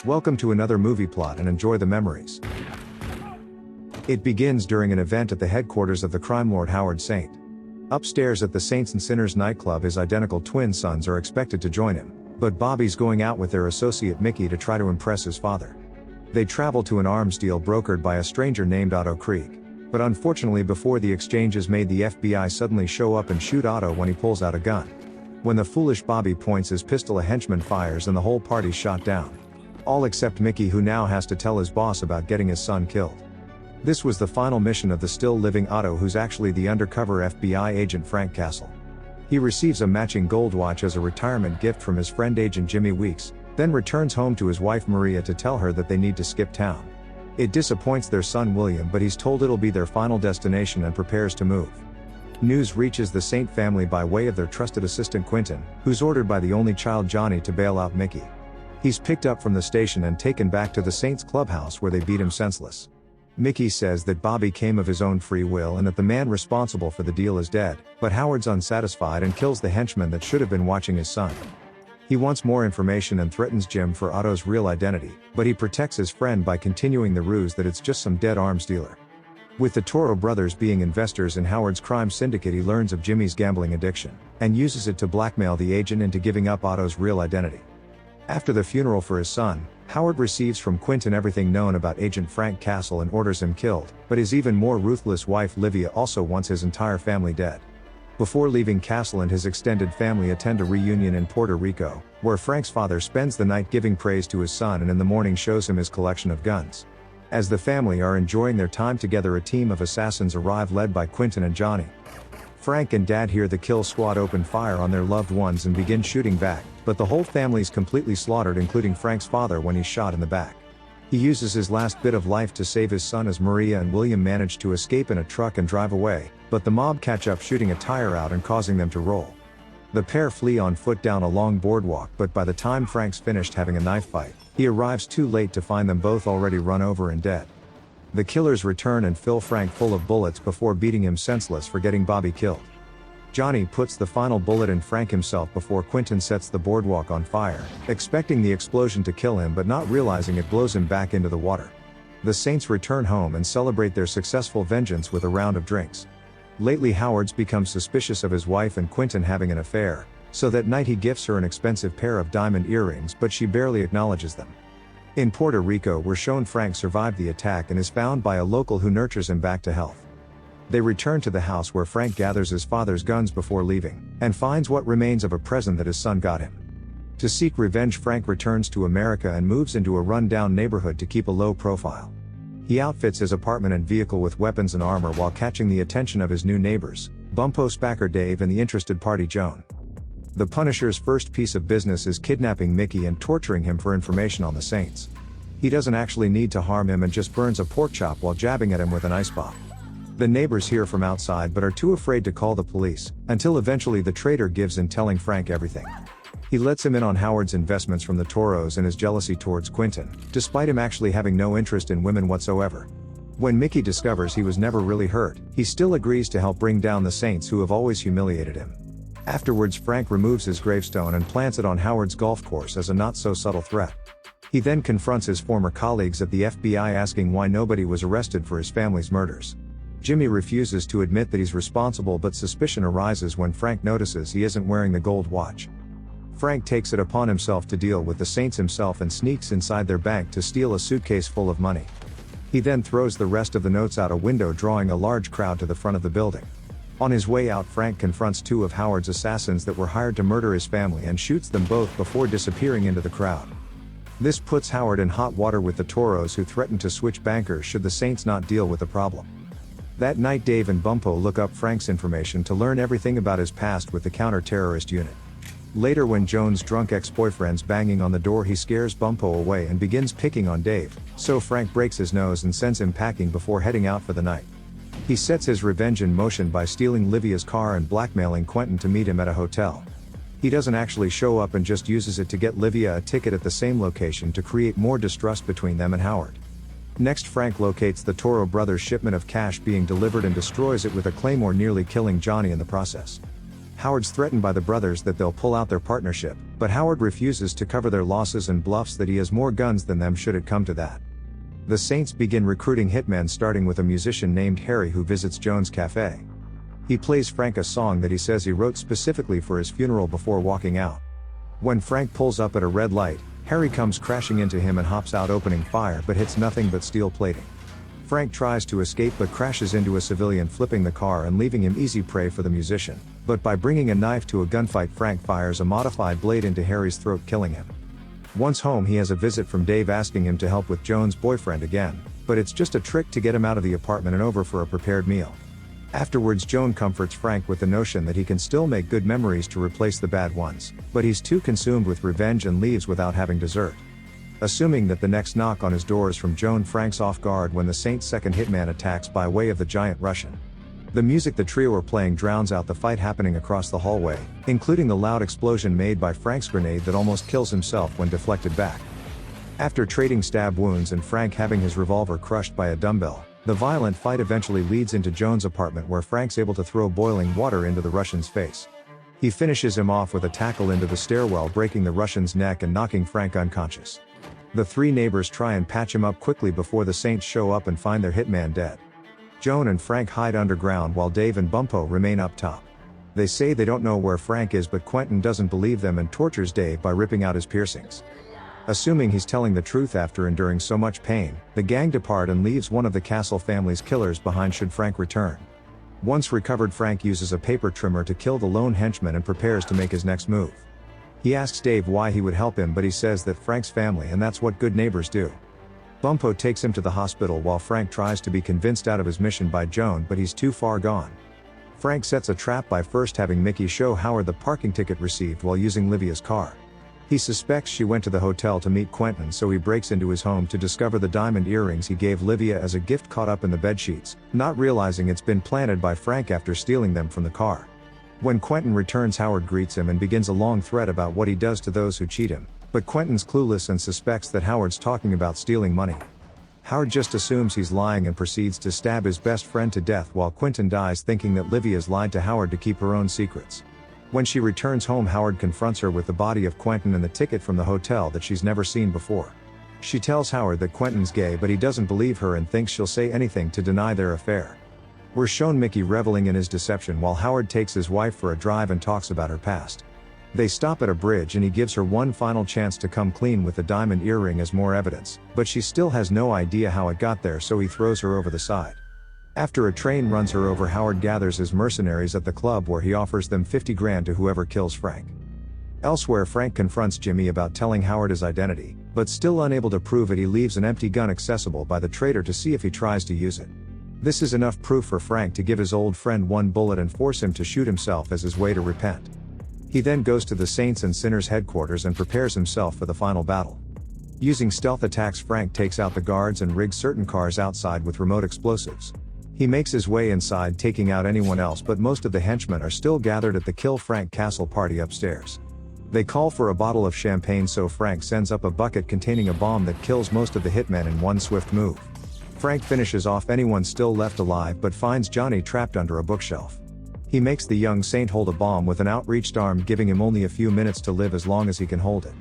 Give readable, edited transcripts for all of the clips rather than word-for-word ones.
Welcome to another movie plot and enjoy the memories. It begins during an event at the headquarters of the crime lord Howard Saint. Upstairs at the Saints and Sinners nightclub, his identical twin sons are expected to join him, but Bobby's going out with their associate Mickey to try to impress his father. They travel to an arms deal brokered by a stranger named Otto Krieg, but unfortunately before the exchange is made, the FBI suddenly show up and shoot Otto when he pulls out a gun. When the foolish Bobby points his pistol, a henchman fires and the whole party's shot down. All except Mickey, who now has to tell his boss about getting his son killed. This was the final mission of the still living Otto, who's actually the undercover FBI agent Frank Castle. He receives a matching gold watch as a retirement gift from his friend agent Jimmy Weeks, then returns home to his wife Maria to tell her that they need to skip town. It disappoints their son William, but he's told it'll be their final destination and prepares to move. News reaches the Saint family by way of their trusted assistant Quentin, who's ordered by the only child Johnny to bail out Mickey. He's picked up from the station and taken back to the Saints clubhouse where they beat him senseless. Mickey says that Bobby came of his own free will and that the man responsible for the deal is dead, but Howard's unsatisfied and kills the henchman that should have been watching his son. He wants more information and threatens Jim for Otto's real identity, but he protects his friend by continuing the ruse that it's just some dead arms dealer. With the Toro brothers being investors in Howard's crime syndicate, he learns of Jimmy's gambling addiction, and uses it to blackmail the agent into giving up Otto's real identity. After the funeral for his son, Howard receives from Quentin everything known about Agent Frank Castle and orders him killed, but his even more ruthless wife Livia also wants his entire family dead. Before leaving, Castle and his extended family attend a reunion in Puerto Rico, where Frank's father spends the night giving praise to his son and in the morning shows him his collection of guns. As the family are enjoying their time together, a team of assassins arrive led by Quentin and Johnny. Frank and Dad hear the kill squad open fire on their loved ones and begin shooting back, but the whole family's completely slaughtered, including Frank's father when he's shot in the back. He uses his last bit of life to save his son as Maria and William manage to escape in a truck and drive away, but the mob catch up, shooting a tire out and causing them to roll. The pair flee on foot down a long boardwalk, but by the time Frank's finished having a knife fight, he arrives too late to find them both already run over and dead. The killers return and fill Frank full of bullets before beating him senseless for getting Bobby killed. Johnny puts the final bullet in Frank himself before Quentin sets the boardwalk on fire, expecting the explosion to kill him but not realizing it blows him back into the water. The Saints return home and celebrate their successful vengeance with a round of drinks. Lately, Howard's become suspicious of his wife and Quentin having an affair, so that night he gifts her an expensive pair of diamond earrings, but she barely acknowledges them. In Puerto Rico, we're shown Frank survived the attack and is found by a local who nurtures him back to health. They return to the house where Frank gathers his father's guns before leaving, and finds what remains of a present that his son got him. To seek revenge, Frank returns to America and moves into a run-down neighborhood to keep a low profile. He outfits his apartment and vehicle with weapons and armor while catching the attention of his new neighbors, Bumpo, Spacker, Dave, and the interested party Joan. The Punisher's first piece of business is kidnapping Mickey and torturing him for information on the Saints. He doesn't actually need to harm him and just burns a pork chop while jabbing at him with an ice bomb. The neighbors hear from outside but are too afraid to call the police, until eventually the traitor gives in, telling Frank everything. He lets him in on Howard's investments from the Toros and his jealousy towards Quentin, despite him actually having no interest in women whatsoever. When Mickey discovers he was never really hurt, he still agrees to help bring down the Saints, who have always humiliated him. Afterwards, Frank removes his gravestone and plants it on Howard's golf course as a not-so-subtle threat. He then confronts his former colleagues at the FBI, asking why nobody was arrested for his family's murders. Jimmy refuses to admit that he's responsible, but suspicion arises when Frank notices he isn't wearing the gold watch. Frank takes it upon himself to deal with the Saints himself and sneaks inside their bank to steal a suitcase full of money. He then throws the rest of the notes out a window, drawing a large crowd to the front of the building. On his way out, Frank confronts two of Howard's assassins that were hired to murder his family and shoots them both before disappearing into the crowd. This puts Howard in hot water with the Toros, who threaten to switch bankers should the Saints not deal with the problem. That night, Dave and Bumpo look up Frank's information to learn everything about his past with the counter-terrorist unit. Later, when Joan's drunk ex-boyfriend's banging on the door, he scares Bumpo away and begins picking on Dave, so Frank breaks his nose and sends him packing before heading out for the night. He sets his revenge in motion by stealing Livia's car and blackmailing Quentin to meet him at a hotel. He doesn't actually show up and just uses it to get Livia a ticket at the same location to create more distrust between them and Howard. Next, Frank locates the Toro brothers' shipment of cash being delivered and destroys it with a claymore, nearly killing Johnny in the process. Howard's threatened by the brothers that they'll pull out their partnership, but Howard refuses to cover their losses and bluffs that he has more guns than them should it come to that. The Saints begin recruiting hitmen, starting with a musician named Harry who visits Joan's cafe. He plays Frank a song that he says he wrote specifically for his funeral before walking out. When Frank pulls up at a red light, Harry comes crashing into him and hops out, opening fire but hits nothing but steel plating. Frank tries to escape but crashes into a civilian, flipping the car and leaving him easy prey for the musician, but by bringing a knife to a gunfight, Frank fires a modified blade into Harry's throat, killing him. Once home, he has a visit from Dave asking him to help with Joan's boyfriend again, but it's just a trick to get him out of the apartment and over for a prepared meal. Afterwards, Joan comforts Frank with the notion that he can still make good memories to replace the bad ones, but he's too consumed with revenge and leaves without having dessert. Assuming that the next knock on his door is from Joan, Frank's off guard when the Saints' second hitman attacks by way of the giant Russian. The music the trio are playing drowns out the fight happening across the hallway, including the loud explosion made by Frank's grenade that almost kills himself when deflected back. After trading stab wounds and Frank having his revolver crushed by a dumbbell, the violent fight eventually leads into Joan's apartment, where Frank's able to throw boiling water into the Russian's face. He finishes him off with a tackle into the stairwell, breaking the Russian's neck and knocking Frank unconscious. The three neighbors try and patch him up quickly before the Saints show up and find their hitman dead. Joan and Frank hide underground while Dave and Bumpo remain up top. They say they don't know where Frank is, but Quentin doesn't believe them and tortures Dave by ripping out his piercings. Assuming he's telling the truth after enduring so much pain, the gang depart and leaves one of the Castle family's killers behind should Frank return. Once recovered, Frank uses a paper trimmer to kill the lone henchman and prepares to make his next move. He asks Dave why he would help him, but he says that Frank's family and that's what good neighbors do. Bumpo takes him to the hospital while Frank tries to be convinced out of his mission by Joan, but he's too far gone. Frank sets a trap by first having Mickey show Howard the parking ticket received while using Livia's car. He suspects she went to the hotel to meet Quentin, so he breaks into his home to discover the diamond earrings he gave Livia as a gift caught up in the bedsheets, not realizing it's been planted by Frank after stealing them from the car. When Quentin returns, Howard greets him and begins a long threat about what he does to those who cheat him, but Quentin's clueless and suspects that Howard's talking about stealing money. Howard just assumes he's lying and proceeds to stab his best friend to death while Quentin dies, thinking that Livia's lied to Howard to keep her own secrets. When she returns home, Howard confronts her with the body of Quentin and the ticket from the hotel that she's never seen before. She tells Howard that Quentin's gay, but he doesn't believe her and thinks she'll say anything to deny their affair. We're shown Mickey reveling in his deception while Howard takes his wife for a drive and talks about her past. They stop at a bridge and he gives her one final chance to come clean with the diamond earring as more evidence, but she still has no idea how it got there, so he throws her over the side. After a train runs her over, Howard gathers his mercenaries at the club where he offers them 50 grand to whoever kills Frank. Elsewhere, Frank confronts Jimmy about telling Howard his identity, but still unable to prove it, he leaves an empty gun accessible by the traitor to see if he tries to use it. This is enough proof for Frank to give his old friend one bullet and force him to shoot himself as his way to repent. He then goes to the Saints and Sinners headquarters and prepares himself for the final battle. Using stealth attacks, Frank takes out the guards and rigs certain cars outside with remote explosives. He makes his way inside, taking out anyone else, but most of the henchmen are still gathered at the Kill Frank Castle party upstairs. They call for a bottle of champagne, so Frank sends up a bucket containing a bomb that kills most of the hitmen in one swift move. Frank finishes off anyone still left alive but finds Johnny trapped under a bookshelf. He makes the young saint hold a bomb with an outreached arm, giving him only a few minutes to live as long as he can hold it.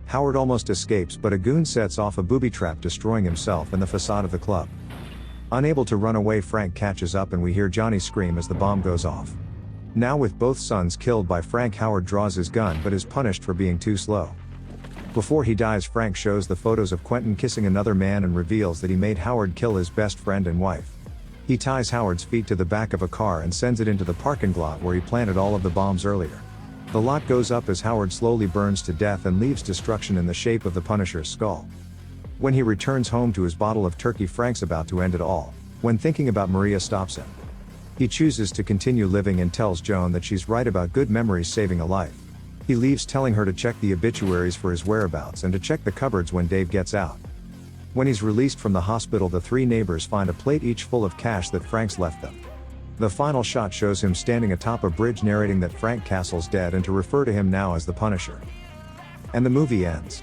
Howard almost escapes, but a goon sets off a booby trap, destroying himself and the facade of the club. Unable to run away, Frank catches up and we hear Johnny scream as the bomb goes off. Now with both sons killed by Frank, Howard draws his gun but is punished for being too slow. Before he dies, Frank shows the photos of Quentin kissing another man and reveals that he made Howard kill his best friend and wife. He ties Howard's feet to the back of a car and sends it into the parking lot where he planted all of the bombs earlier. The lot goes up as Howard slowly burns to death and leaves destruction in the shape of the Punisher's skull. When he returns home to his bottle of turkey, Frank's about to end it all, when thinking about Maria stops him. He chooses to continue living and tells Joan that she's right about good memories saving a life. He leaves, telling her to check the obituaries for his whereabouts and to check the cupboards when Dave gets out. When he's released from the hospital, the three neighbors find a plate each full of cash that Frank's left them. The final shot shows him standing atop a bridge narrating that Frank Castle's dead and to refer to him now as the Punisher. And the movie ends.